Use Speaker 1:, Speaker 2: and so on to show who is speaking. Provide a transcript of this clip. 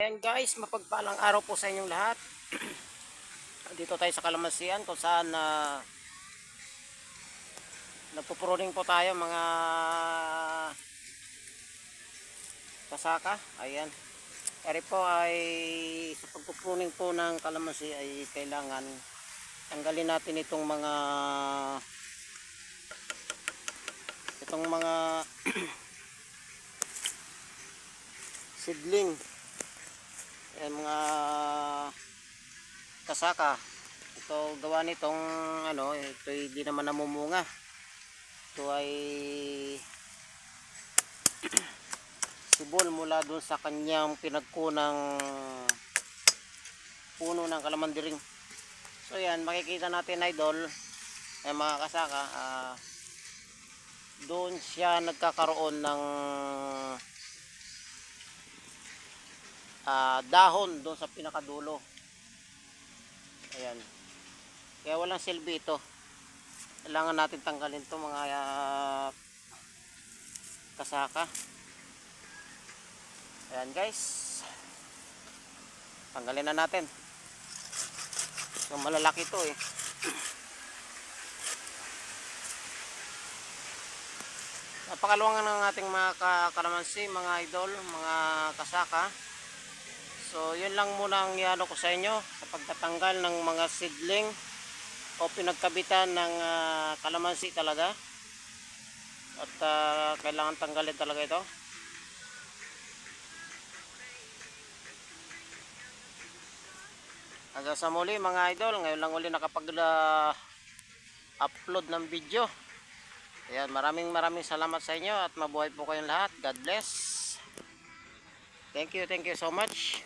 Speaker 1: Ayan guys, mapagpalang araw po sa inyong lahat. Dito tayo sa Kalamansian kung saan nagpupruning po tayo mga kasaka. Ayan. Eri po ay sa pagpupruning po ng kalamansi ay kailangan tanggalin natin itong mga seedling. Ayan, mga kasaka. Ito gawa nitong ito hindi naman namumunga. Ito ay sibol mula dun sa kanyang pinagkunang puno ng kalamandiring. So yan, makikita natin idol, mga kasaka, doon siya nagkakaroon ng dahon doon sa pinakadulo. Ayan. Kaya walang silbi ito. Kailangan natin tanggalin to mga kasaka. Ayan guys. Tanggalin na natin. So malalaki to eh. Napakaluwang ng ating mga kalamansi, mga idol, mga kasaka. So yun lang muna ang iano ko sa inyo sa pagtatanggal ng mga seedling o pinagkabitan ng kalamansi talaga. At kailangan tanggalin talaga ito. Hanggang sa muli mga idol, ngayon lang uli nakapag-upload ng video. Ayan, maraming salamat sa inyo at mabuhay po kayong lahat. God bless. Thank you so much.